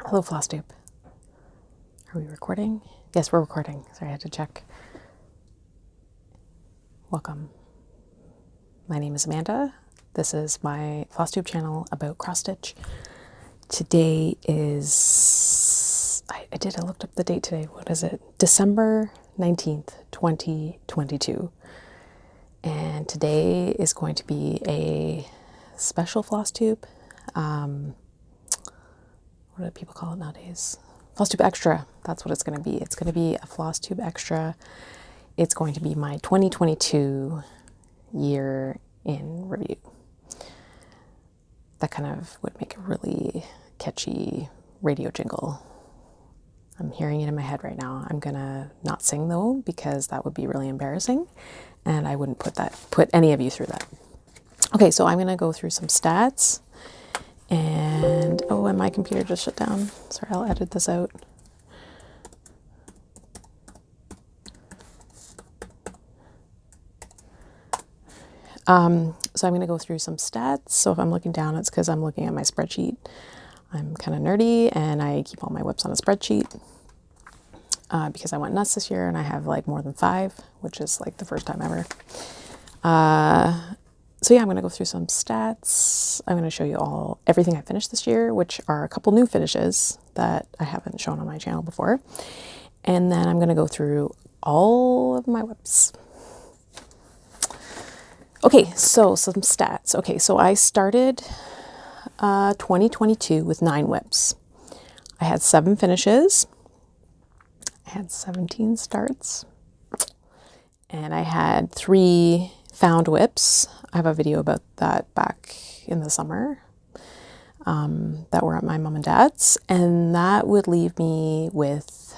Hello, Flosstube. Are we recording? Yes, we're recording. Sorry, I had to check. Welcome. My name is Amanda. This is my Flosstube channel about cross stitch. Today is, I looked up the date today. What is it? December 19th, 2022. And today is going to be a special Flosstube. What do people call it nowadays? Flosstube Extra. That's what it's going to be. It's going to be a Flosstube Extra. It's going to be my 2022 year in review. That kind of would make a really catchy radio jingle. I'm hearing it in my head right now. I'm going to not sing though, because that would be really embarrassing. And I wouldn't put any of you through that. Okay, so I'm going to go through some stats. And, oh, and my computer just shut down. Sorry, I'll edit this out. So I'm going to go through some stats. So if I'm looking down, it's because I'm looking at my spreadsheet. I'm kind of nerdy and I keep all my WIPs on a spreadsheet because I went nuts this year and I have like more than 5, which is like the first time ever. So yeah, I'm going to go through some stats. I'm going to show you everything I finished this year, which are a couple new finishes that I haven't shown on my channel before. And then I'm going to go through all of my WIPs. Okay, so some stats. Okay, so I started 2022 with 9 WIPs. I had 7 finishes. I had 17 starts. And I had 3 found WIPs. I have a video about that back in the summer that were at my mom and dad's. And that would leave me with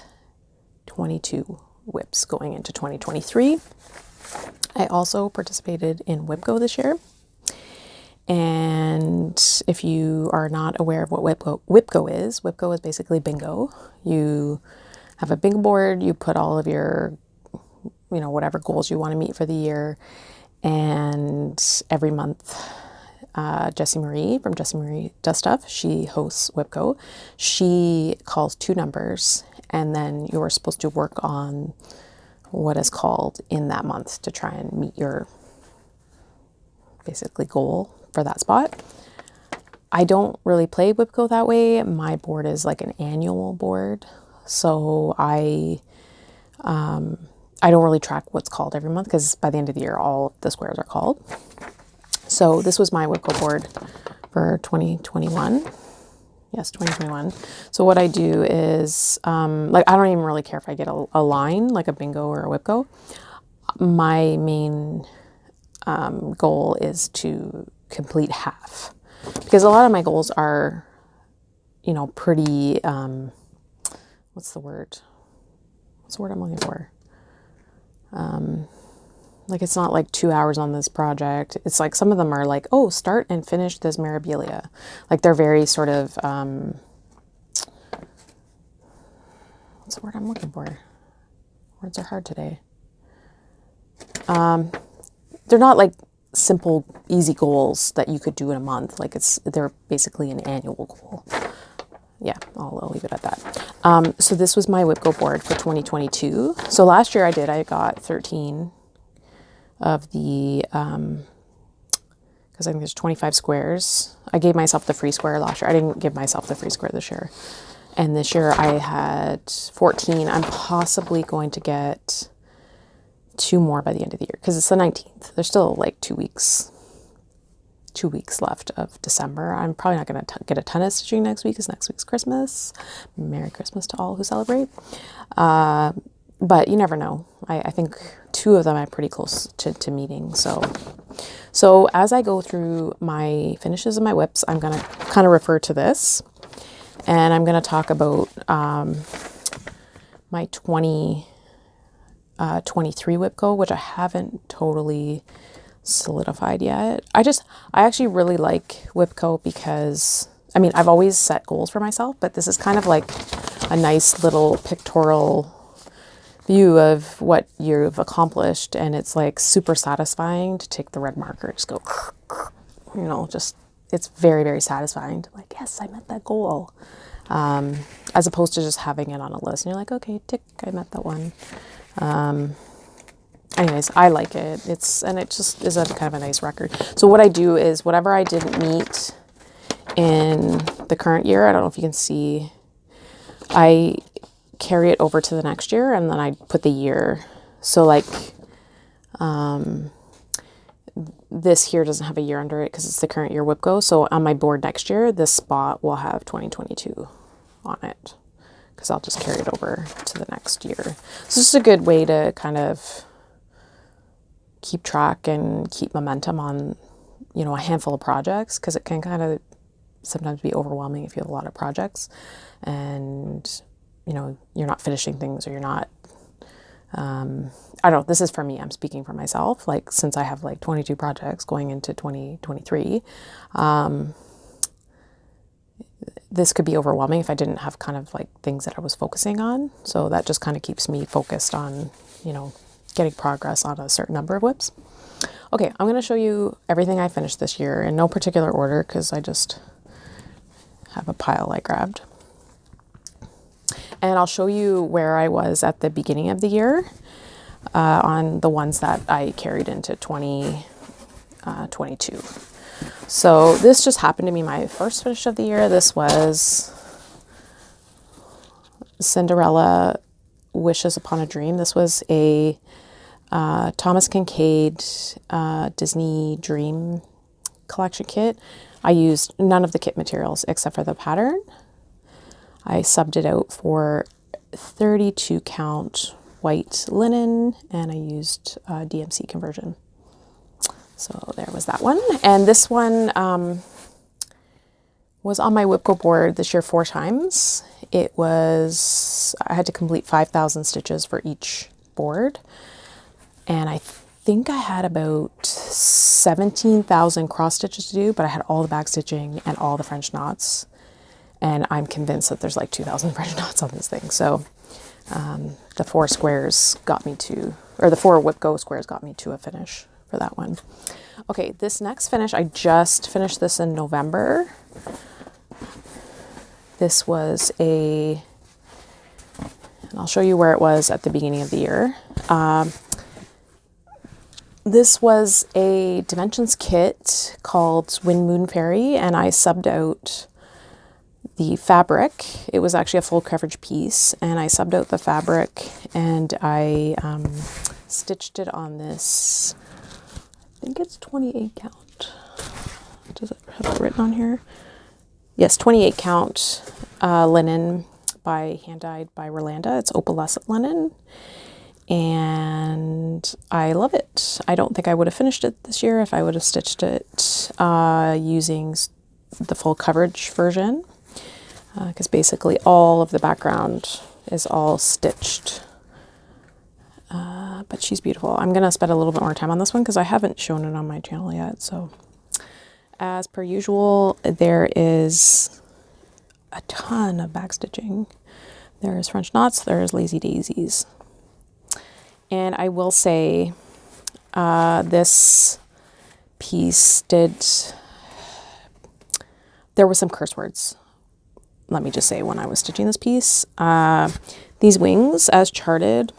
22 WIPs going into 2023. I also participated in WIP Go this year. And if you are not aware of what WIP Go is basically bingo. You have a bingo board, you put all of your, whatever goals you want to meet for the year. And every month, Jessie Marie from Jessie Marie Does Stuff, she hosts WIP Go. She calls 2 numbers, and then you're supposed to work on what is called in that month to try and meet your basically goal for that spot. I don't really play WIP Go that way. My board is like an annual board, so I don't really track what's called every month because by the end of the year, all of the squares are called. So this was my WIP Go board for 2021. Yes, 2021. So what I do is, I don't even really care if I get a line, like a bingo or a WIP Go. My main goal is to complete half. Because a lot of my goals are, pretty, what's the word? What's the word I'm looking for? Like it's not like 2 hours on this project. It's like some of them are like, oh, start and finish this Mirabelia. Like they're very sort of, what's the word I'm looking for? Words are hard today. They're not like simple, easy goals that you could do in a month. Like they're basically an annual goal. Yeah, I'll leave it at that. So this was my WIP Go board for 2022. So last year I got 13 of the, because I think there's 25 squares. I gave myself the free square last year. I didn't give myself the free square this year. And this year I had 14. I'm possibly going to get 2 more by the end of the year because it's the 19th. There's still like 2 weeks left of December. I'm probably not going to get a ton of stitching next week because next week's Christmas. Merry Christmas to all who celebrate. But you never know. I think 2 of them I'm pretty close to meeting. So as I go through my finishes and my WIPs, I'm going to kind of refer to this. And I'm going to talk about my 2023 WIP Go, which I haven't totally solidified yet. I actually really like WIP Go because, I've always set goals for myself, but this is kind of like a nice little pictorial view of what you've accomplished, and it's like super satisfying to take the red marker, just go, it's very, very satisfying to like, yes, I met that goal. as opposed to just having it on a list and you're like, okay, tick, I met that one. Anyways, I like it. And it just is a kind of a nice record. So what I do is whatever I didn't meet in the current year, I don't know if you can see, I carry it over to the next year and then I put the year. So like, this here doesn't have a year under it because it's the current year WIP go. So on my board next year, this spot will have 2022 on it because I'll just carry it over to the next year. So it's just a good way to kind of keep track and keep momentum on, you know, a handful of projects, because it can kind of sometimes be overwhelming if you have a lot of projects and, you know, you're not finishing things or you're not, I don't know, this is for me, I'm speaking for myself, like since I have like 22 projects going into 2023, this could be overwhelming if I didn't have kind of like things that I was focusing on. So that just kind of keeps me focused on, you know, getting progress on a certain number of WIPs. Okay, I'm going to show you everything I finished this year in no particular order because I just have a pile I grabbed. And I'll show you where I was at the beginning of the year on the ones that I carried into 2022. So this just happened to be my first finish of the year. This was Cinderella Wishes Upon a Dream. This was a Thomas Kincaid Disney Dream collection kit. I used none of the kit materials except for the pattern. I subbed it out for 32 count white linen and I used DMC conversion. So there was that one. And this one was on my WIP go board this year 4 times. It was, I had to complete 5,000 stitches for each board. And I think I had about 17,000 cross stitches to do, but I had all the back stitching and all the French knots. And I'm convinced that there's like 2,000 French knots on this thing. So the 4 squares got me to, or the 4 WIP go squares got me to a finish for that one. Okay, this next finish, I just finished this in November. This was and I'll show you where it was at the beginning of the year. This was a Dimensions kit called Wind Moon Fairy, and I subbed out the fabric. It was actually a full coverage piece, and I subbed out the fabric and I stitched it on this, I think it's 28 count. Does it have it written on here? Yes, 28 count linen hand dyed by Rolanda. It's opalescent linen. And I love it. I don't think I would have finished it this year if I would have stitched it using the full coverage version, because basically all of the background is all stitched. But she's beautiful. I'm going to spend a little bit more time on this one because I haven't shown it on my channel yet. So as per usual, there is a ton of back stitching. There's French knots, there's lazy daisies. And I will say this piece there were some curse words, let me just say, when I was stitching this piece. These wings, as charted,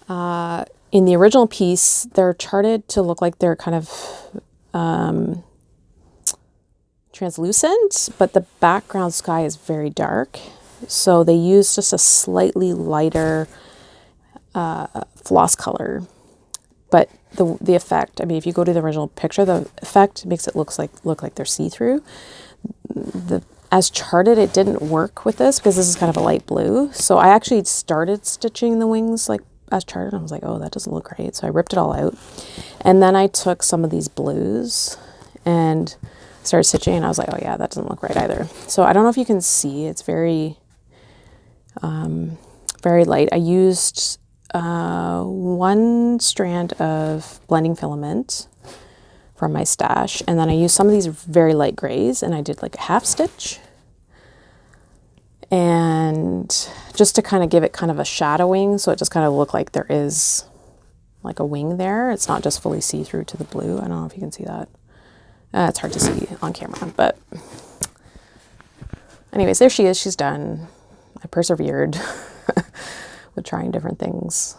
in the original piece, they're charted to look like they're kind of translucent, but the background sky is very dark. So they used just a slightly lighter floss color, but the effect, I mean, if you go to the original picture, the effect makes it look like they're see-through. As charted, it didn't work with this because this is kind of a light blue. So I actually started stitching the wings like as charted. I was like, oh, that doesn't look right. So I ripped it all out, and then I took some of these blues and started stitching, and I was like, oh yeah, that doesn't look right either. So I don't know if you can see, it's very very light. I used 1 strand of blending filament from my stash, and then I used some of these very light grays, and I did like a half stitch, and just to kind of give it kind of a shadowing, so it just kind of looked like there is like a wing there. It's not just fully see-through to the blue. I don't know if you can see that. It's hard to see on camera, but anyways, there she is. She's done. I persevered with trying different things.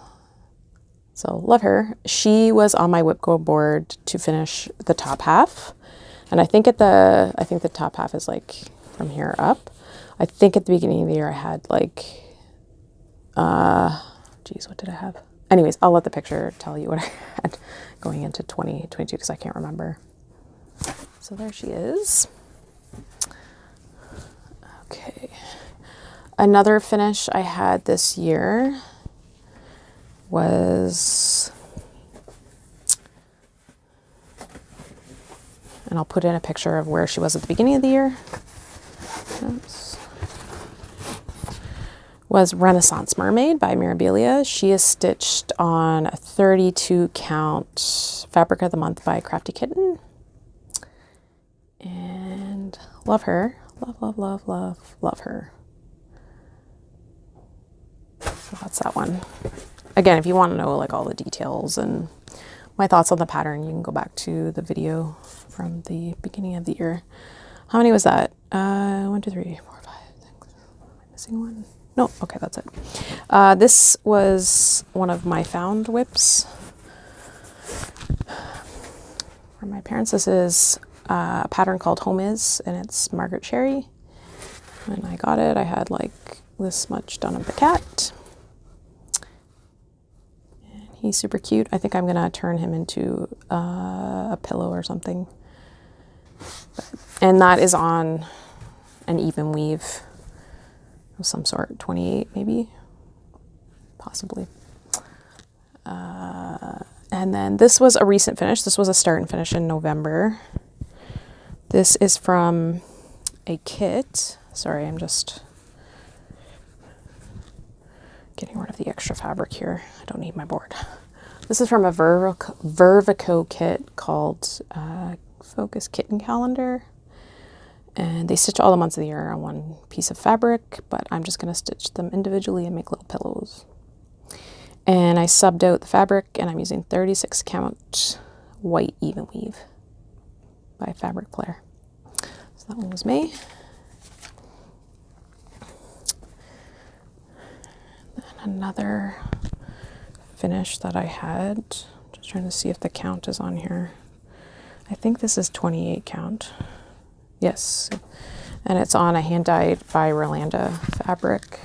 So love her. She was on my WIP go board to finish the top half. And I think the top half is like from here up. I think at the beginning of the year I had like, geez, what did I have? Anyways, I'll let the picture tell you what I had going into 2022 because I can't remember. So there she is. Okay. Another finish I had this year was, and I'll put in a picture of where she was at the beginning of the year. Oops. Was Renaissance Mermaid by Mirabelia. She is stitched on a 32 count Fabric of the Month by Crafty Kitten. And love her. Love, love, love, love, love her. So that's that one. Again, if you want to know like all the details and my thoughts on the pattern, you can go back to the video from the beginning of the year. How many was that? 1, 2, 3, 4, 5, 6. Am I missing one? No, okay, that's it. This was one of my found WIPs from my parents. This is a pattern called Home Is, and it's Margaret Cherry. When I got it, I had like this much done of the cat. And he's super cute. I think I'm gonna turn him into a pillow or something. And that is on an even weave of some sort, 28 maybe, possibly. And then this was a recent finish. This was a start and finish in November. This is from a kit. Sorry, I'm just getting rid of the extra fabric here. I don't need my board. This is from a Vervico kit called Focus Kitten Calendar. And they stitch all the months of the year on one piece of fabric, but I'm just gonna stitch them individually and make little pillows. And I subbed out the fabric, and I'm using 36 count white even weave by Fabric Player. So that one was May. Then another finish that I had, just trying to see if the count is on here. I think this is 28 count. Yes, and it's on a hand dyed by Rolanda fabric.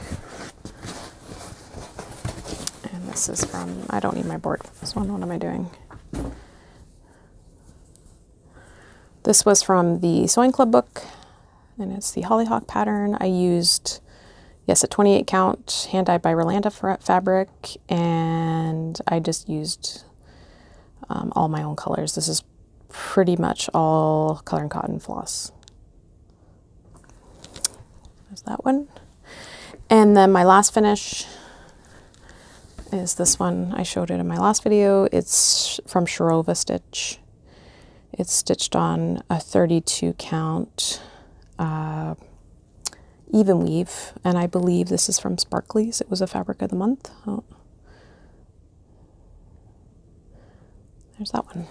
And this is from, I don't need my board for this one. What am I doing? This was from the Sewing Club book, and it's the Hollyhock pattern. I used, yes, a 28 count hand dyed by Rolanda fabric, and I just used all my own colors. This is pretty much all Color and Cotton floss. There's that one. And then my last finish is this one. I showed it in my last video. It's from Shirova Stitch. It's stitched on a 32 count even weave, and I believe this is from Sparkly's. It was a Fabric of the Month. Oh. There's that one.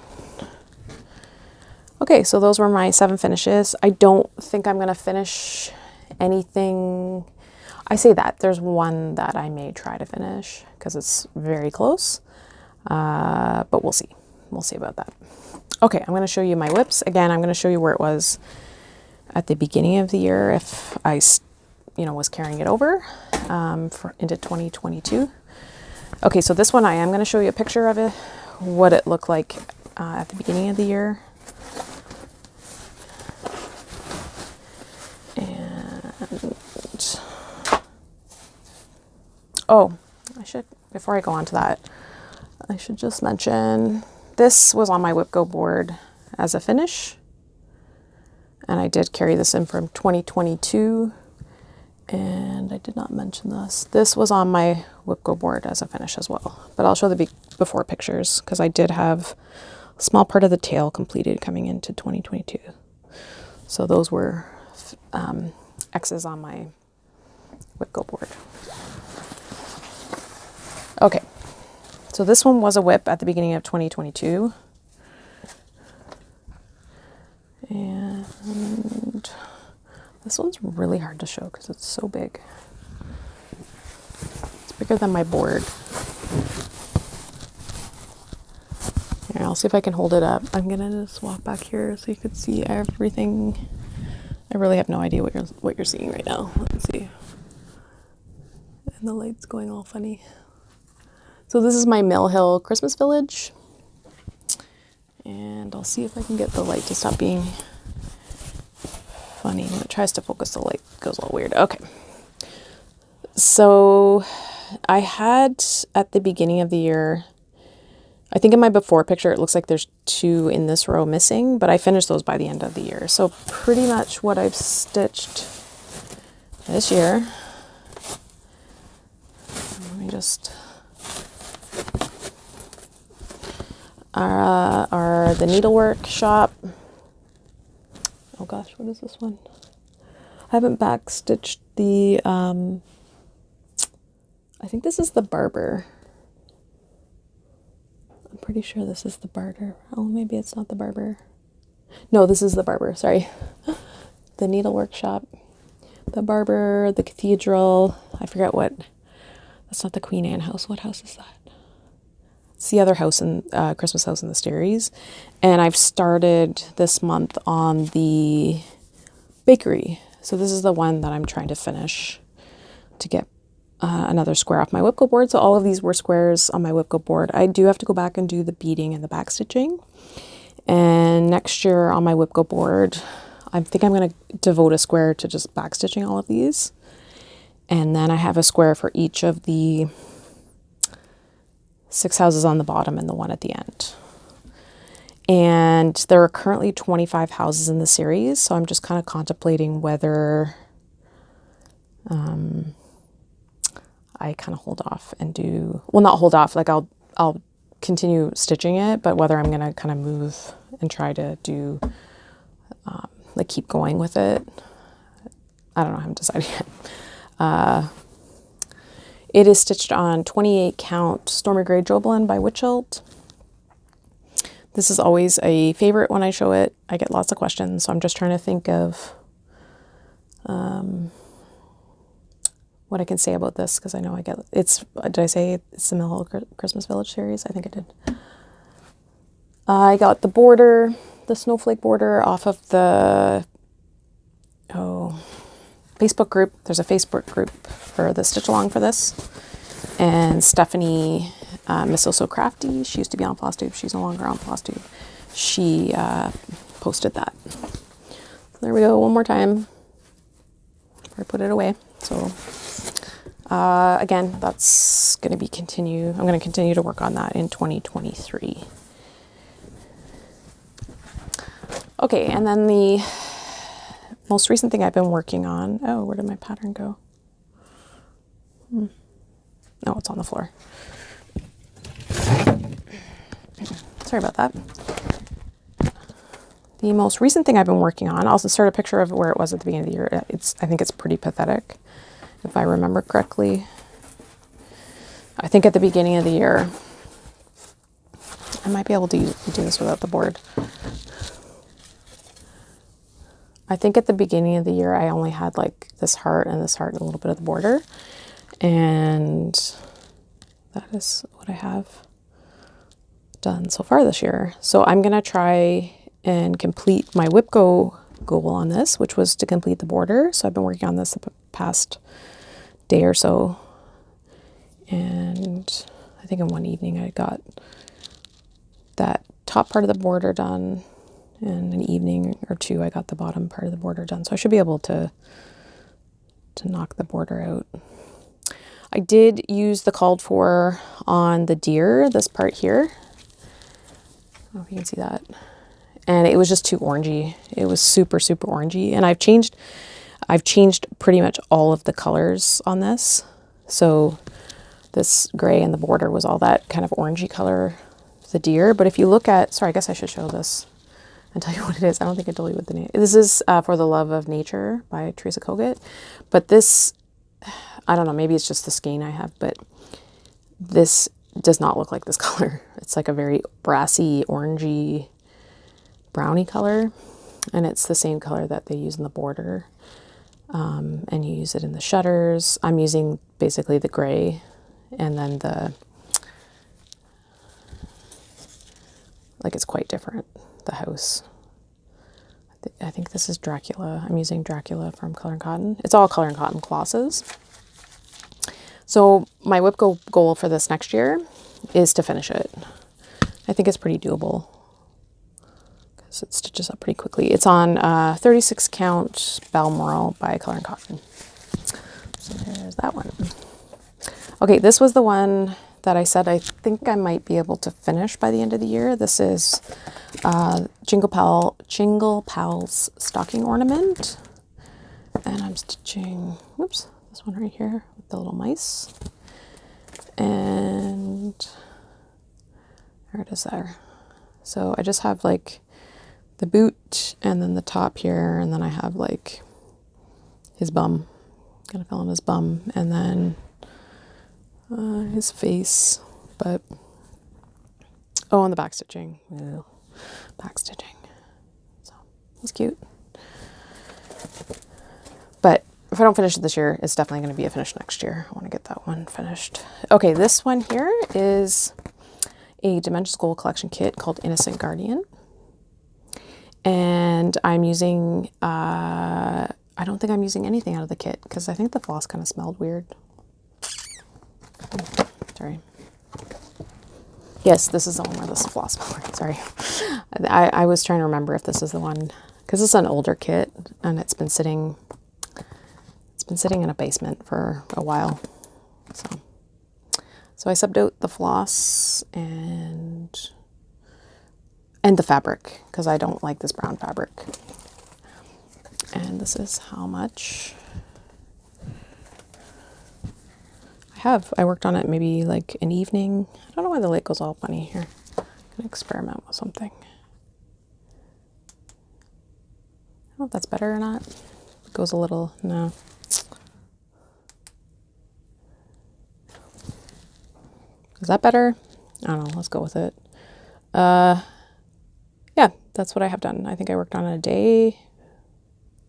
Okay, so those were my 7 finishes. I don't think I'm gonna finish anything. I say that. There's one that I may try to finish because it's very close, but we'll see. We'll see about that. Okay, I'm gonna show you my WIPs. Again, I'm gonna show you where it was at the beginning of the year if I, was carrying it over into 2022. Okay, so this one I am gonna show you a picture of it, what it looked like at the beginning of the year. Oh, before I go on to that, I should just mention this was on my WIP go board as a finish, and I did carry this in from 2022, and I did not mention this. This was on my WIP go board as a finish as well, but I'll show the before pictures because I did have a small part of the tail completed coming into 2022. So those were X's on my WIP go board. Okay, so this one was a WIP at the beginning of 2022. And This one's really hard to show because it's so big. It's bigger than my board. Here, I'll see if I can hold it up. I'm gonna just walk back here so you can see everything. I really have no idea what you're seeing right now. Let's see. And the light's going all funny. So this is my Mill Hill Christmas Village. And I'll see if I can get the light to stop being funny. When it tries to focus, the light goes all weird. Okay. So I had at the beginning of the year, I think in my before picture, it looks like there's 2 in this row missing, but I finished those by the end of the year. So pretty much what I've stitched this year. Let me just... are the needlework shop. Oh gosh, what is this one? I haven't back stitched the, I think this is the Barber. I'm pretty sure this is the Barber. Oh, maybe it's not the Barber. No, this is the Barber, sorry. The needlework shop, the Barber, the Cathedral. I forget what, that's not the Queen Anne house. What house is that? It's the other house in Christmas house in the Sterries. And I've started this month on the bakery. So this is the one that I'm trying to finish to get another square off my WIP go board. So all of these were squares on my WIP go board. I do have to go back and do the beading and the back stitching. And next year on my WIP go board, I think I'm going to devote a square to just back stitching all of these. And then I have a square for each of the 6 houses on the bottom and the one at the end. And there are currently 25 houses in the series, so I'm just kind of contemplating whether I kind of hold off and do, well, not hold off, like I'll continue stitching it, but whether I'm going to kind of move and try to do, like keep going with it. I don't know, I haven't decided yet. It is stitched on 28 count Stormy Gray Jobelin by Witchilt. This is always a favorite when I show it. I get lots of questions, so I'm just trying to think of what I can say about this, because I know I get, it's, did I say it's the Mill Hill Christmas Village series? I think I did. I got the border, the snowflake border off of the, Facebook group. There's a Facebook group for the stitch along for this. And Stephanie, Miss So Crafty, she used to be on Flosstube. She's no longer on Flosstube. She posted that. So there we go, one more time before I put it away. So again, that's going to be I'm going to continue to work on that in 2023. Okay, and then the most recent thing I've been working on, oh, where did my pattern go? No, it's on the floor. Sorry about that. The most recent thing I've been working on, I'll insert a picture of where it was at the beginning of the year. I think it's pretty pathetic, if I remember correctly. I think at the beginning of the year, I might be able to do this without the board. I think at the beginning of the year, I only had like this heart and a little bit of the border. And that is what I have done so far this year. So I'm going to try and complete my WIP go goal on this, which was to complete the border. So I've been working on this the past day or so. And I think in one evening I got that top part of the border done. And an evening or two, I got the bottom part of the border done. So I should be able to knock the border out. I did use the called for on the deer, this part here. I don't know if you can see that. And it was just too orangey. It was super, super orangey. And I've changed pretty much all of the colors on this. So this gray and the border was all that kind of orangey color, the deer. But if you look at, sorry, I guess I should show this and tell you what it is. I don't think I told you what the name. This is For the Love of Nature by Teresa Kogut. But this, I don't know, maybe it's just the skein I have, but this does not look like this color. It's like a very brassy, orangey, browny color. And it's the same color that they use in the border. and you use it in the shutters. I'm using basically the gray and then like it's quite different, the house. I think this is Dracula. I'm using Dracula from Color and Cotton. It's all Color and Cotton glosses. So my WIP goal for this next year is to finish it. I think it's pretty doable because it stitches up pretty quickly. It's on 36 count Balmoral by Color and Cotton. So there's that one. Okay, this was the one that I said I think I might be able to finish by the end of the year. This is Jingle Pals stocking ornament. And I'm stitching, whoops, this one right here with the little mice. And there it is there. So I just have like the boot and then the top here, and then I have like his bum. Gonna fill in his bum, and then his face, but oh, and the back stitching. Ew. Back stitching. So he's cute. But if I don't finish it this year, it's definitely going to be a finish next year. I want to get that one finished. Okay, this one here is a Dimension School collection kit called Innocent Guardian. And I'm using, I don't think I'm using anything out of the kit because I think the floss kind of smelled weird. Sorry. Yes, this is the one where this floss smelled. Sorry. I was trying to remember if this is the one, because it's an older kit and it's been sitting in a basement for a while. So I subbed out the floss and the fabric because I don't like this brown fabric. And this is how much I worked on it maybe like an evening. I don't know why the light goes all funny here. I'm gonna experiment with something. I don't know if that's better or not. It goes a little, no. Is that better? I don't know, let's go with it. Yeah, that's what I have done. I think I worked on it a day,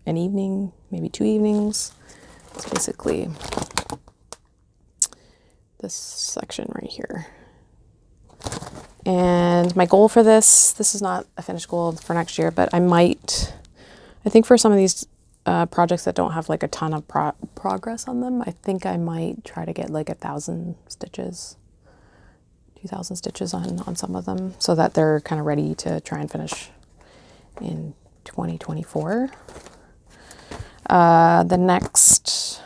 an evening, maybe 2 evenings. It's basically this section right here. And my goal for this is not a finished goal for next year, but I think for some of these projects that don't have like a ton of progress on them, I think I might try to get like 1,000 stitches, 2,000 stitches on some of them so that they're kind of ready to try and finish in 2024. The next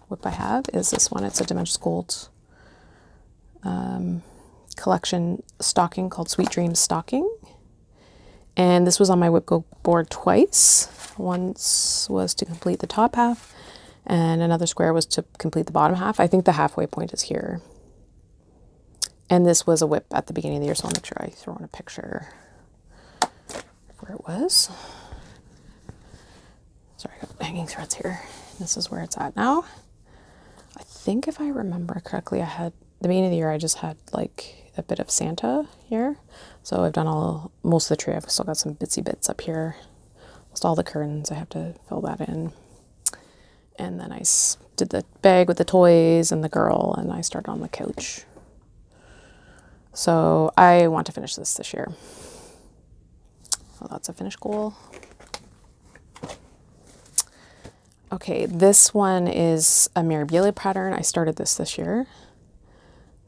WIP I have is this one. It's a Dimension School collection stocking called Sweet Dreams Stocking. And this was on my WIP Go board twice. Once was to complete the top half and another square was to complete the bottom half. I think the halfway point is here. And this was a WIP at the beginning of the year, so I'll make sure I throw in a picture of where it was. Sorry, I got hanging threads here. This is where it's at now. I think if I remember correctly, the beginning of the year, I just had like a bit of Santa here. So I've done most of the tree. I've still got some bitsy bits up here. Almost all the curtains, I have to fill that in. And then I did the bag with the toys and the girl, and I started on the couch. So I want to finish this year. So that's a finish goal. Okay, this one is a Mirabelia pattern. I started this year.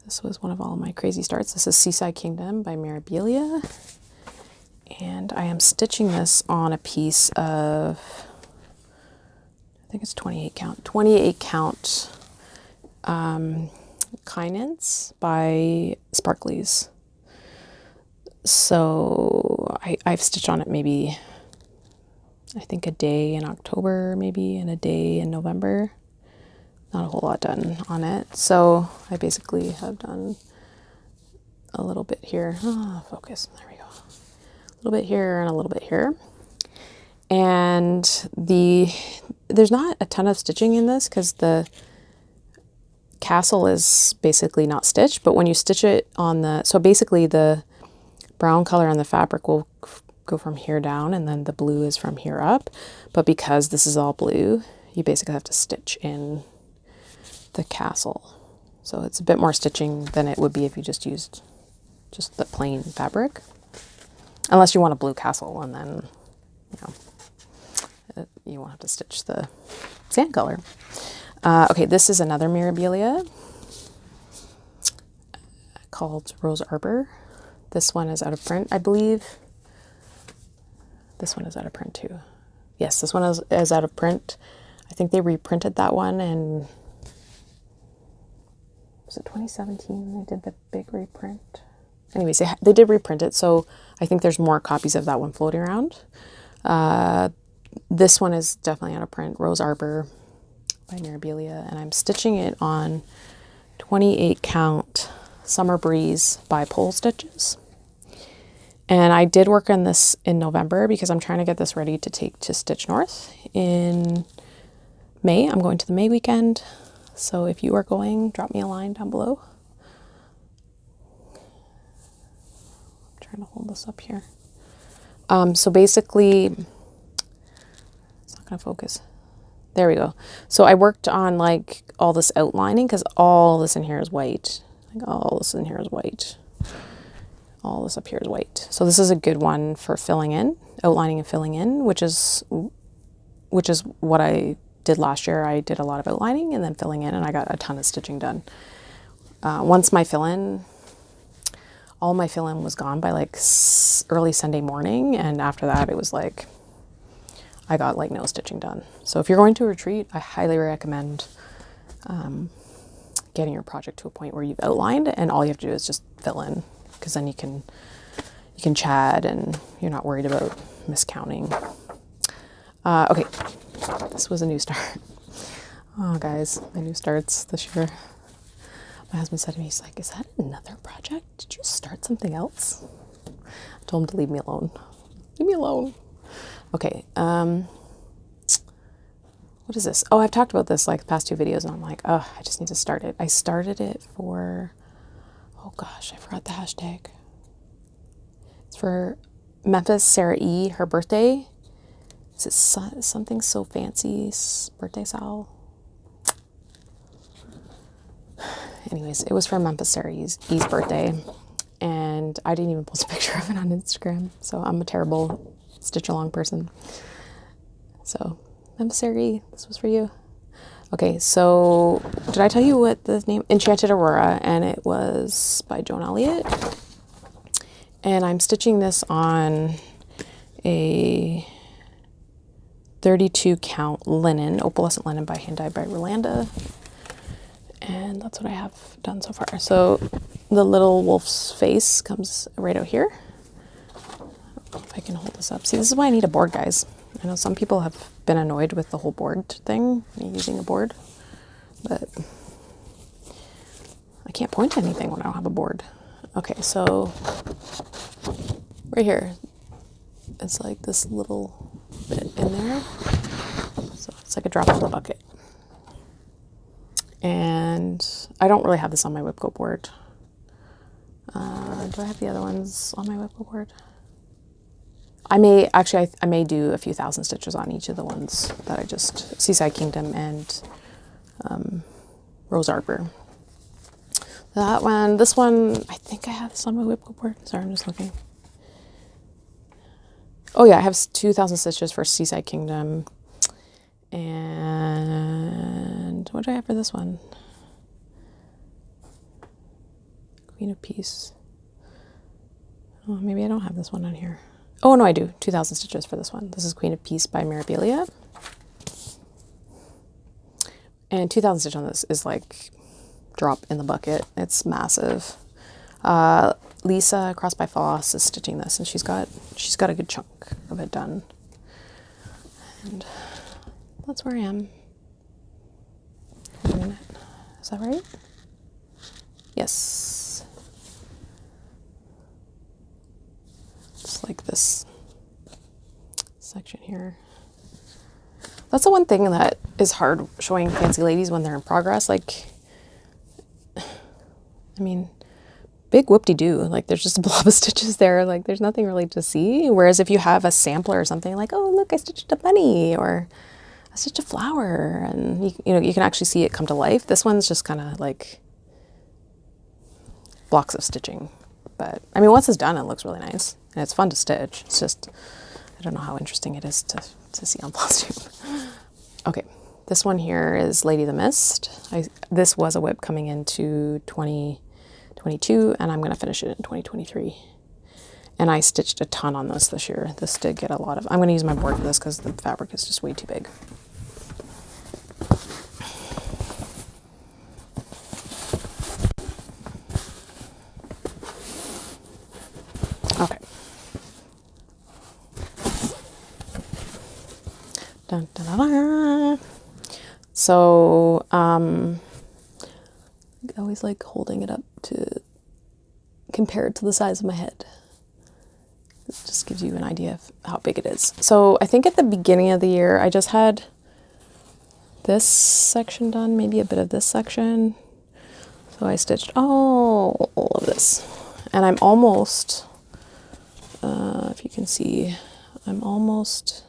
This was one of all my crazy starts. This is Seaside Kingdom by Mirabelia. And I am stitching this on a piece of, I think it's 28 count Kinans by Sparklies. So I've stitched on it maybe, I think a day in October maybe, and a day in November. Not a whole lot done on it. So I basically have done a little bit here. Focus, there we go. A little bit here and a little bit here. And there's not a ton of stitching in this because the castle is basically not stitched, but when you stitch it on so basically the brown color on the fabric will go from here down and then the blue is from here up. But because this is all blue, you basically have to stitch in the castle. So it's a bit more stitching than it would be if you just used just the plain fabric. Unless you want a blue castle, and then, you know, you won't have to stitch the sand color. Okay, this is another Mirabelia called Rose Arbor. This one is out of print, I believe. This one is out of print too. Yes, this one is out of print. I think they reprinted that one in, was it 2017? They did the big reprint. Anyways, they did reprint it, so I think there's more copies of that one floating around. This one is definitely out of print, Rose Arbor by Mirabelia, and I'm stitching it on 28 count Summer Breeze by Pole Stitches. And I did work on this in November because I'm trying to get this ready to take to Stitch North in May. I'm going to the May weekend, so if you are going, drop me a line down below. I'm trying to hold this up here. So basically, it's not going to focus. There we go. So I worked on like all this outlining because all this in here is white. Like all this in here is white. All this up here is white. So this is a good one for filling in, outlining and filling in, which is what I did last year. I did a lot of outlining and then filling in, and I got a ton of stitching done. Once my fill-in, all my fill-in was gone by like early Sunday morning, and after that it was like I got like no stitching done. So if you're going to a retreat, I highly recommend getting your project to a point where you've outlined and all you have to do is just fill in, because then you can chat and you're not worried about miscounting. Okay, this was a new start. Oh guys, my new starts this year. My husband said to me, he's like, is that another project? Did you start something else? I told him to leave me alone. Leave me alone. Okay, what is this? Oh, I've talked about this like the past two videos, and I'm like, oh, I just need to start it. I started it for, oh gosh, I forgot the hashtag. It's for Memphis Sarah E, her birthday. Is it something so fancy? Birthday Sal? Anyways, it was for Memphis Sarah E's birthday, and I didn't even post a picture of it on Instagram, so I'm a terrible stitch along person. So Memphis Sarah E, this was for you. Okay, so did I tell you what the name? Enchanted Aurora, and it was by Joan Elliott. And I'm stitching this on a 32 count linen, opalescent linen by Hand Dyed by Rolanda. And that's what I have done so far. So the little wolf's face comes right out here. I don't know if I can hold this up. See, this is why I need a board, guys. I know some people have been annoyed with the whole board thing, me using a board, but I can't point to anything when I don't have a board. Okay, so right here, it's like this little bit in there. So it's like a drop in the bucket. And I don't really have this on my WIP board. Do I have the other ones on my WIP board? I may, actually, I may do a few thousand stitches on each of the ones that I just, Seaside Kingdom and Rose Arbor. That one, this one, I think I have this on my WIP board. Sorry, I'm just looking. Oh yeah, I have 2,000 stitches for Seaside Kingdom. And what do I have for this one? Queen of Peace. Oh, maybe I don't have this one on here. Oh no, I do. 2,000 stitches for this one. This is Queen of Peace by Mirabelia. And 2,000 stitches on this is like drop in the bucket. It's massive. Lisa Cross by Floss is stitching this, and she's got a good chunk of it done. And that's where I am. Wait a minute. Is that right? Yes. Just like this section here. That's the one thing that is hard showing fancy ladies when they're in progress. Like, I mean, big whoop-de-doo. Like, there's just a blob of stitches there. Like, there's nothing really to see. Whereas if you have a sampler or something, like, oh, look, I stitched a bunny, or stitch a flower, and you know, you can actually see it come to life. This one's just kind of like blocks of stitching, but I mean, once it's done, it looks really nice and it's fun to stitch. It's just, I don't know how interesting it is to see on Flosstube. Okay, this one here is Lady the Mist. This was a WIP coming into 2022, and I'm going to finish it in 2023. And I stitched a ton on this year. This did get a lot of, I'm going to use my board for this because the fabric is just way too big. Okay. Dun, dun, dun, dun. So, I always like holding it up to compare it to the size of my head. It just gives you an idea of how big it is. So I think at the beginning of the year, I just had this section done, maybe a bit of this section. So I stitched all of this, and I'm almost, if you can see, I'm almost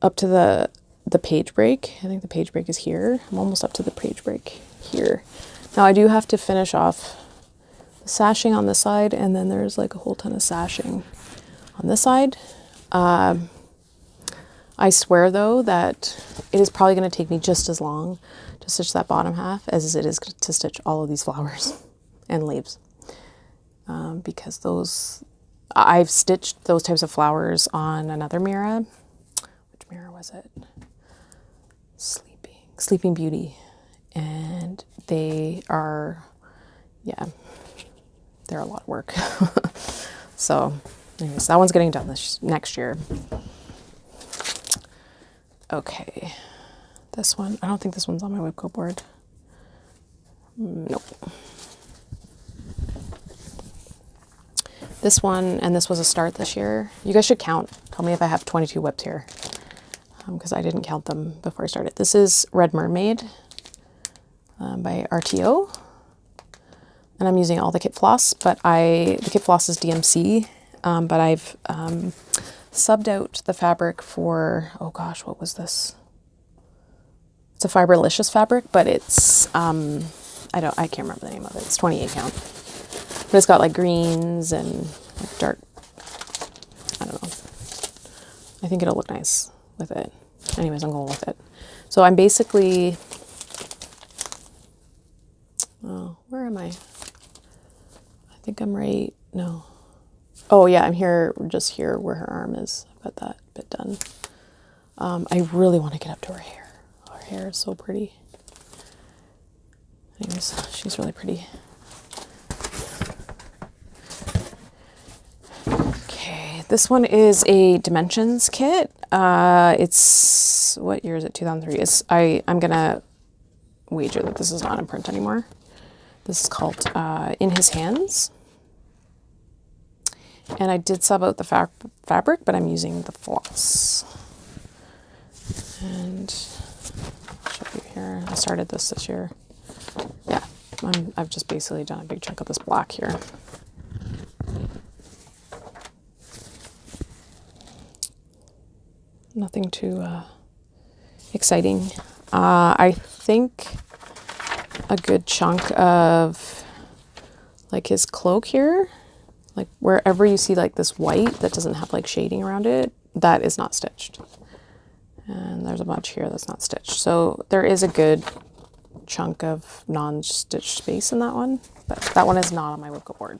up to the page break. I think the page break is here. I'm almost up to the page break here. Now I do have to finish off the sashing on this side, and then there's like a whole ton of sashing on this side. I swear though that it is probably going to take me just as long to stitch that bottom half as it is to stitch all of these flowers and leaves, because those, I've stitched those types of flowers on another Mira. Which Mira was it? Sleeping Beauty, and they are, yeah, they're a lot of work. So anyways, that one's getting done next year. Okay, this one, I don't think this one's on my WIP go board. Nope. This one, and this was a start this year. You guys should count. Tell me if I have 22 WIPs here, because I didn't count them before I started. This is Red Mermaid by RTO. And I'm using all the kit floss, but the kit floss is DMC, but I've subbed out the fabric for, oh gosh, what was this? It's a Fiberlicious fabric, but it's, I can't remember the name of it. It's 28 count. But it's got like greens and like dark, I don't know. I think it'll look nice with it. Anyways, I'm going with it. So I'm basically, oh, where am I? I think I'm right, no. Oh yeah, I'm here, just here where her arm is. I've got that bit done. I really want to get up to her hair. Her hair is so pretty. Anyways, she's really pretty. Okay, this one is a Dimensions kit. It's, what year is it? 2003. I'm gonna wager that this is not in print anymore. This is called In His Hands. And I did sub out the fabric, but I'm using the floss. And I'll show you here. I started this year. Yeah, I've just basically done a big chunk of this black here. Nothing too exciting. I think a good chunk of like his cloak here, like wherever you see like this white that doesn't have like shading around it, that is not stitched. And there's a bunch here that's not stitched. So there is a good chunk of non-stitched space in that one, but that one is not on my WIP go board.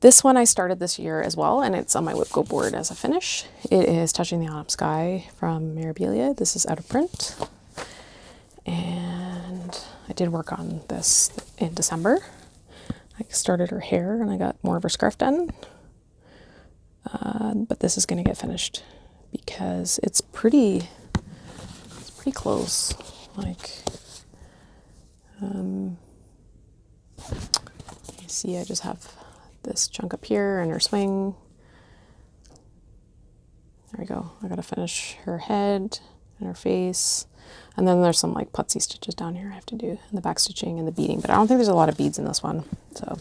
This one I started this year as well, and it's on my WIP go board as a finish. It is Touching the Autumn Sky from Mirabelia. This is out of print. And I did work on this in December. I started her hair and I got more of her scarf done. But this is going to get finished because it's pretty close. Like, you see, I just have this chunk up here and her swing. There we go. I got to finish her head and her face. And then there's some like putsy stitches down here I have to do, and the back stitching and the beading, but I don't think there's a lot of beads in this one, so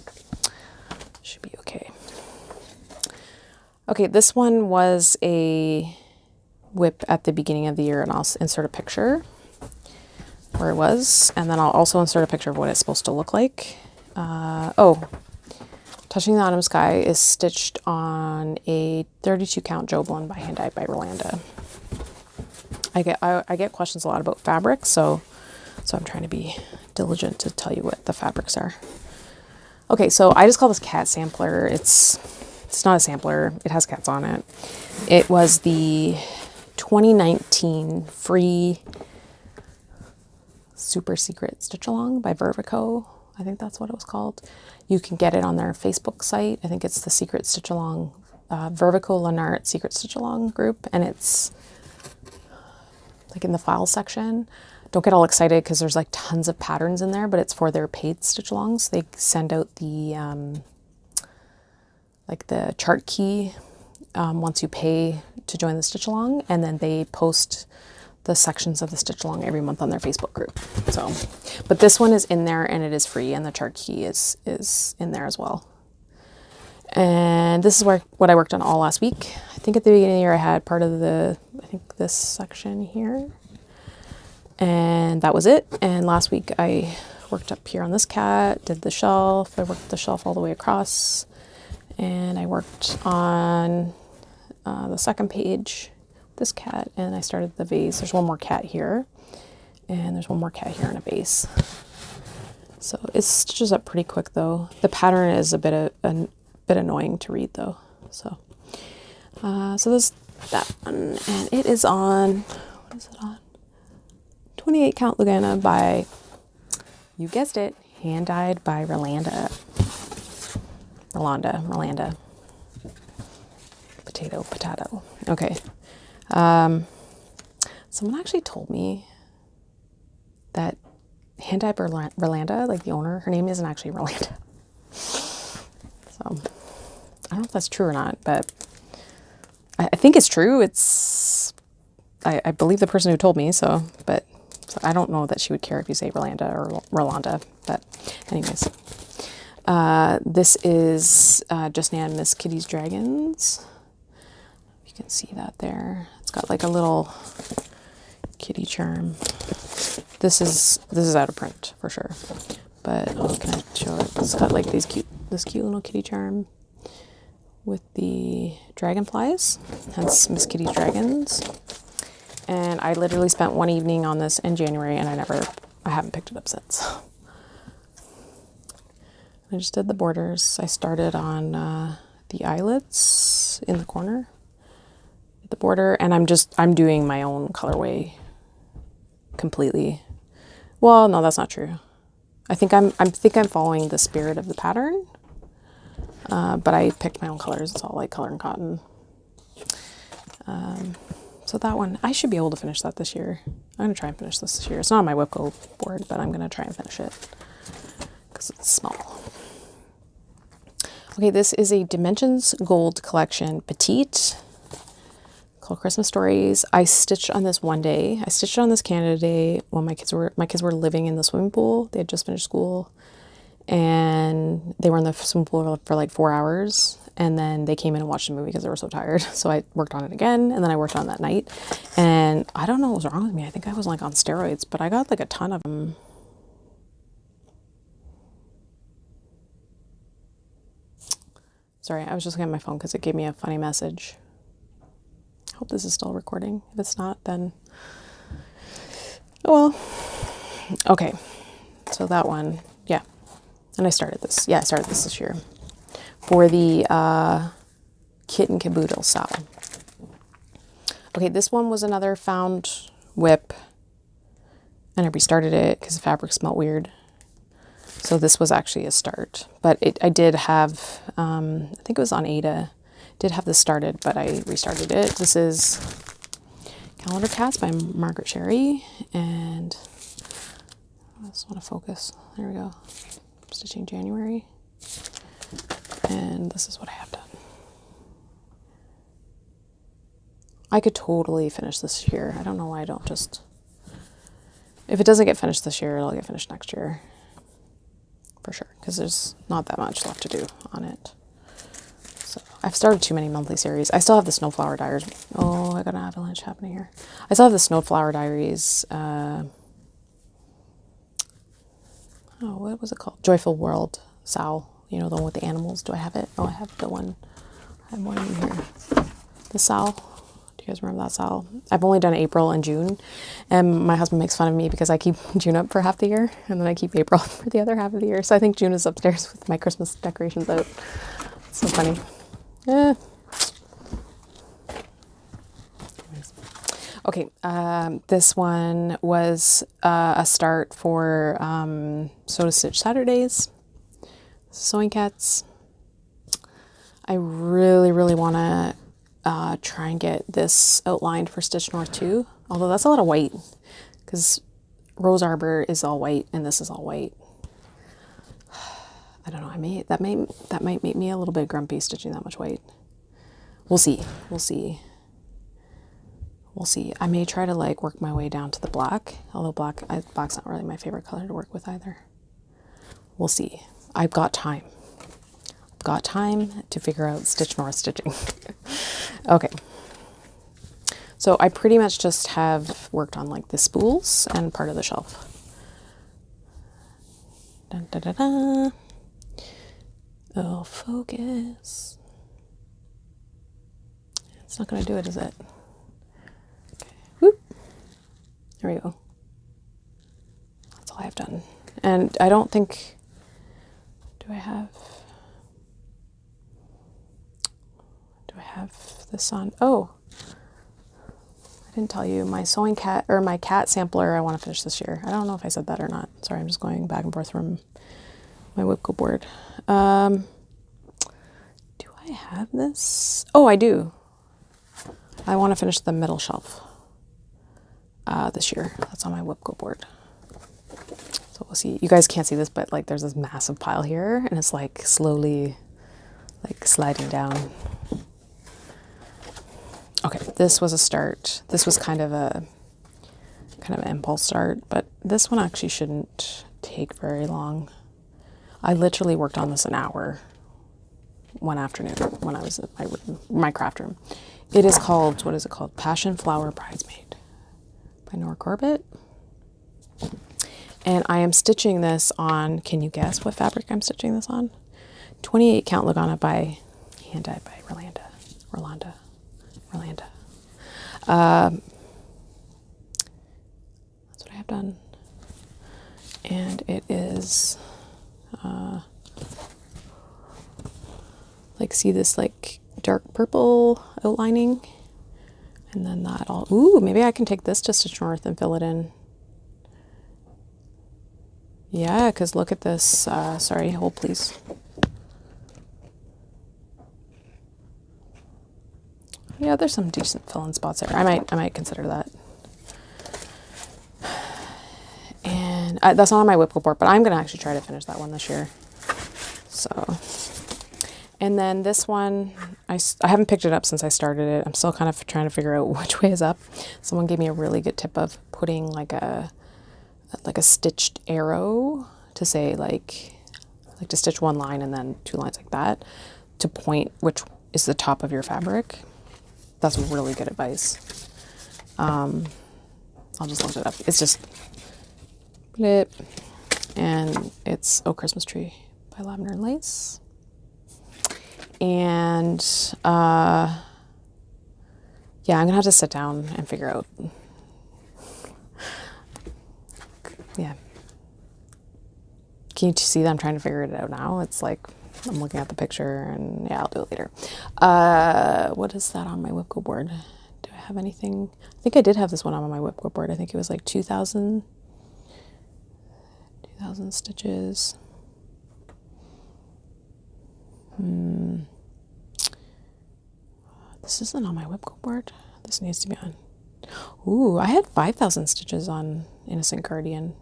should be okay. Okay, this one was a WIP at the beginning of the year, and I'll insert a picture where it was, and then I'll also insert a picture of what it's supposed to look like. Oh, Touching the Autumn Sky is stitched on a 32 count Joblin by Hand Dyed by Rolanda. I get questions a lot about fabrics, so I'm trying to be diligent to tell you what the fabrics are. Okay, so I just call this cat sampler. It's not a sampler. It has cats on it. It was the 2019 free super secret stitch along by Vervico. I think that's what it was called. You can get it on their Facebook site. I think it's the Secret Stitch Along, Vervico Lenart Secret Stitch Along group, and it's like in the files section. Don't get all excited because there's like tons of patterns in there, but it's for their paid stitch alongs. They send out the like the chart key once you pay to join the stitch along, and then they post the sections of the stitch along every month on their Facebook group. So, but this one is in there and it is free, and the chart key is in there as well. And this is what I worked on all last week. I think at the beginning of the year I had part of I think this section here, and that was it. And last week I worked up here on this cat, did the shelf. I worked the shelf all the way across, and I worked on the second page, this cat, and I started the vase. There's one more cat here, and there's one more cat here in a vase. So it stitches up pretty quick though. The pattern is a bit annoying to read though. So there's that one, and it is on, what is it on? 28 count Lugana by, you guessed it, Hand Dyed by Rolanda. Potato. Okay. Someone actually told me that Hand Dyed by Rolanda, like the owner, her name isn't actually Rolanda. So I don't know if that's true or not, but I think it's true. I believe the person who told me, so I don't know that she would care if you say Rolanda or Rolanda, but anyways. This is Just Nan Miss Kitty's Dragons. You can see that there. It's got like a little kitty charm. This is out of print for sure, but can I show it? It's got like this cute little kitty charm with the dragonflies, hence Miss Kitty's Dragons. And I literally spent one evening on this in January, and I haven't picked it up since. I just did the borders. I started on the eyelets in the corner, the border, and I'm doing my own colorway completely. Well, no, that's not true. I think I'm following the spirit of the pattern, but I picked my own colors. It's all like color and cotton. So that one, I should be able to finish that this year. I'm gonna try and finish this year. It's not on my WIP Go board, but I'm gonna try and finish it because it's small. Okay, this is a Dimensions Gold Collection Petite called Christmas Stories. I stitched on this one day. I stitched on this Canada Day when my kids were living in the swimming pool. They had just finished school, and they were in the swimming pool for like 4 hours, and then they came in and watched a movie because they were so tired. So I worked on it again, and then I worked on it that night, and I don't know what was wrong with me. I think I was like on steroids, but I got like a ton of them. Sorry, I was just looking at my phone because it gave me a funny message. I hope this is still recording. If it's not, then oh well. Okay, so that one, yeah. And I started this. Yeah, I started this year for the Kit and Caboodle Sow. Okay, this one was another found WIP, and I restarted it because the fabric smelled weird. So this was actually a start, but I did have, I think it was on Ada, did have this started, but I restarted it. This is Calendar Cats by Margaret Sherry, and I just want to focus. There we go. Stitching January, and this is what I have done. I could totally finish this year. I don't know why I don't just, if it doesn't get finished this year, it'll get finished next year. For sure, because there's not that much left to do on it. So I've started too many monthly series. I still have the Snowflower Diaries. Oh, I got an avalanche happening here. I still have the Snowflower Diaries. Oh, what was it called? Joyful World, Sal. You know, the one with the animals. Do I have it? Oh, I have the one. I have one in here. The Sal. Do you guys remember that Sal? I've only done April and June. And my husband makes fun of me because I keep June up for half the year. And then I keep April for the other half of the year. So I think June is upstairs with my Christmas decorations out. It's so funny. Okay, this one was a start for Sew to Stitch Saturdays, Sewing Cats. I really want to try and get this outlined for Stitch North too, although that's a lot of white because Rose Arbor is all white and this is all white. I don't know, that might make me a little bit grumpy stitching that much white. We'll see. I may try to like work my way down to the black, although black's not really my favorite color to work with either. We'll see. I've got time. To figure out Stitch North stitching. Okay. So I pretty much just have worked on like the spools and part of the shelf. Dun, da, da, da. Oh, focus. It's not going to do it, is it? Whoop. There we go. That's all I've done. And I don't think, do I have this on? Oh, I didn't tell you my sewing cat or my cat sampler I want to finish this year. I don't know if I said that or not. Sorry, I'm just going back and forth from my WIP go board. Do I have this? Oh, I do. I want to finish the middle shelf this year. That's on my WIP go board. So we'll see. You guys can't see this, but like there's this massive pile here and it's like slowly like sliding down. Okay, this was a start. This was kind of an impulse start, but this one actually shouldn't take very long. I literally worked on this an hour one afternoon when I was in my craft room. It is called, what is it called? Passion Flower Bridesmaid by Nora Corbett. And I am stitching this on, can you guess what fabric I'm stitching this on? 28 count Lagana by hand dyed by Rolanda. That's what I have done. And it is, like, see this like dark purple outlining? And then that all, ooh, maybe I can take this to Stitch North and fill it in. Yeah, because look at this, sorry, hold please. Yeah, there's some decent fill-in spots there. I might consider that. And that's not on my WIP board, but I'm gonna actually try to finish that one this year. So, and then this one, I haven't picked it up since I started it. I'm still kind of trying to figure out which way is up. Someone gave me a really good tip of putting like a stitched arrow to say like to stitch one line and then two lines like that to point which is the top of your fabric. That's really good advice. I'll just look it up. It's just blip, and it's Oh Christmas Tree by Lavender and Lace. And yeah, I'm gonna have to sit down and figure out. Yeah. Can you see that I'm trying to figure it out now? It's like I'm looking at the picture and yeah, I'll do it later. What is that on my WIP go board? Do I have anything? I think I did have this one on my WIP go board. I think it was like 2,000 stitches. This isn't on my WIP go board. This needs to be on. Ooh, I had 5,000 stitches on Innocent Guardian.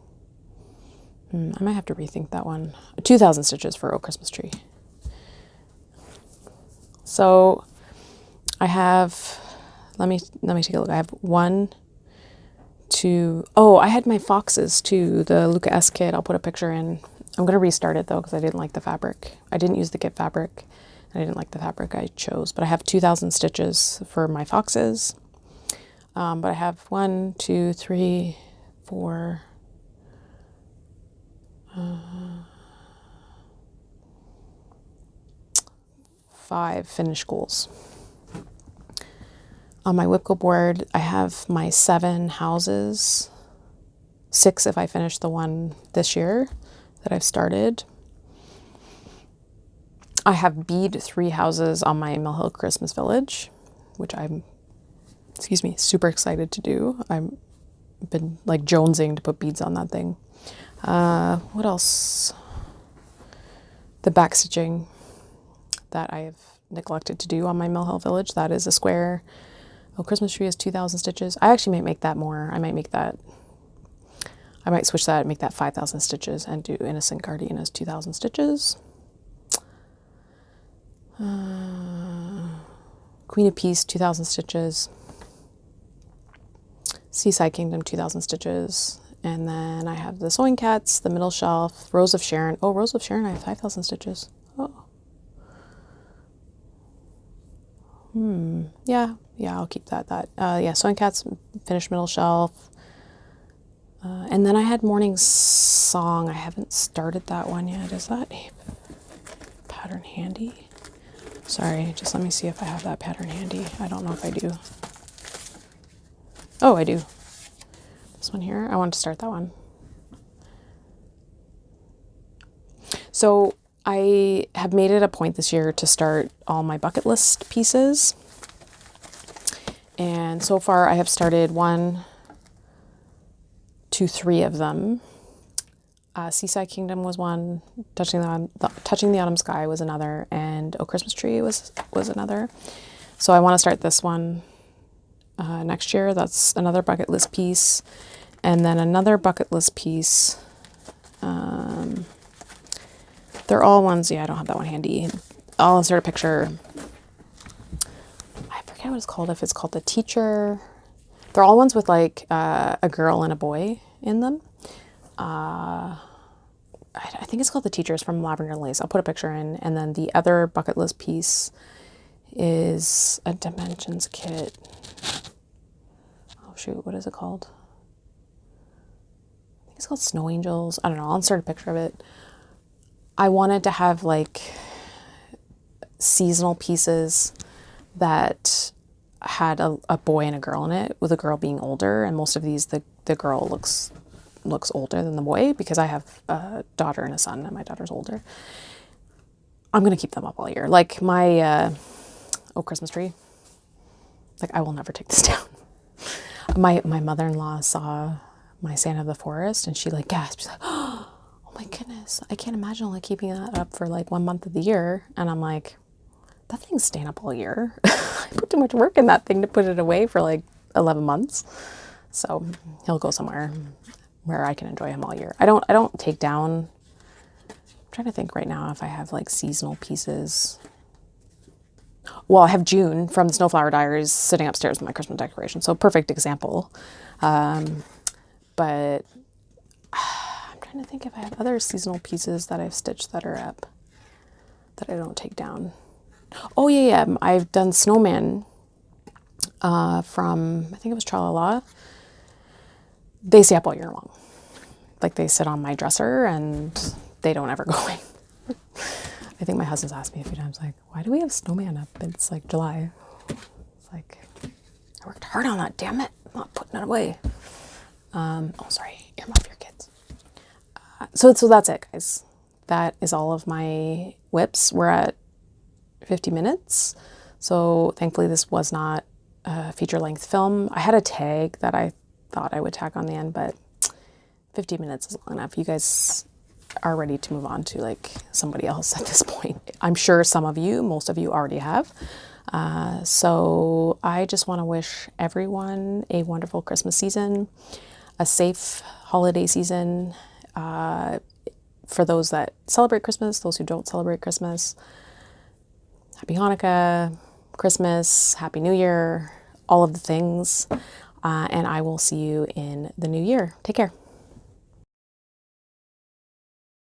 I might have to rethink that one. 2,000 stitches for Oh Christmas Tree. So I have, let me take a look. I have 1, 2, oh, I had my foxes too, the Luca S kit. I'll put a picture in. I'm going to restart it though because I didn't like the fabric. I didn't use the kit fabric. I didn't like the fabric I chose, but I have 2,000 stitches for my foxes. But I have 1, 2, 3, 4, 5 finished goals. On my WIP go board, I have my 7 houses, 6 if I finish the one this year that I've started. I have bead 3 houses on my Mill Hill Christmas Village, which I'm, super excited to do. I've been like jonesing to put beads on that thing. What else? The back stitching that I have neglected to do on my Mill Hill Village. That is a square. Oh, Christmas tree is 2,000 stitches. I actually might make that more. I might switch that and make that 5,000 stitches and do Innocent Guardian as 2,000 stitches. Queen of Peace, 2,000 stitches. Seaside Kingdom, 2,000 stitches. And then I have the Sewing Cats, the Middle Shelf, Rose of Sharon. Oh, Rose of Sharon, I have 5,000 stitches. Oh. Yeah, I'll keep that. Yeah, Sewing Cats, finished Middle Shelf. And then I had Morning Song. I haven't started that one yet. Is that a pattern handy? Sorry, just let me see if I have that pattern handy. I don't know if I do. Oh, I do. This one here. I want to start that one. So I have made it a point this year to start all my bucket list pieces. And so far I have started 1, 2, 3 of them. Seaside Kingdom was one, Touching the Autumn Sky was another, and Oh Christmas Tree was another. So I want to start this one next year. That's another bucket list piece. And then another bucket list piece. They're all ones, yeah, I don't have that one handy. I'll insert a picture. I forget what it's called, if it's called The Teacher. They're all ones with like a girl and a boy in them. I think it's called The Teachers from Lavender Lace. I'll put a picture in. And then the other bucket list piece is a Dimensions kit. Oh shoot, what is it called? I think it's called Snow Angels. I don't know, I'll insert a picture of it. I wanted to have like seasonal pieces that had a boy and a girl in it, with a girl being older, and most of these the girl looks older than the boy, because I have a daughter and a son, and my daughter's older. I'm gonna keep them up all year. Like my Oh Christmas Tree. Like, I will never take this down. My mother-in-law saw my Santa of the Forest, and she like gasped. She's like, oh my goodness, I can't imagine like keeping that up for like 1 month of the year. And I'm like, that thing's staying up all year. I put too much work in that thing to put it away for like 11 months. So he'll go somewhere where I can enjoy him all year. I don't take down. I'm trying to think right now if I have like seasonal pieces. Well, I have June from the Snowflower Diaries sitting upstairs with my Christmas decoration. So perfect example. But I'm trying to think if I have other seasonal pieces that I've stitched that are up that I don't take down. Oh yeah. I've done Snowman from, I think it was Tralala. They stay up all year long. Like, they sit on my dresser and they don't ever go away. I think my husband's asked me a few times, like, why do we have Snowman up? It's like July. It's like, I worked hard on that, damn it. I'm not putting it away. Oh, sorry, earmuff your kids. So that's it, guys. That is all of my WIPs. We're at 50 minutes. So thankfully this was not a feature-length film. I had a tag that I thought I would tag on the end, but 50 minutes is long enough. You guys are ready to move on to like somebody else at this point. I'm sure most of you already have. So I just want to wish everyone a wonderful Christmas season, a safe holiday season. For those that celebrate Christmas, those who don't celebrate Christmas, Happy Hanukkah, Christmas, Happy New Year, all of the things. And I will see you in the new year. Take care.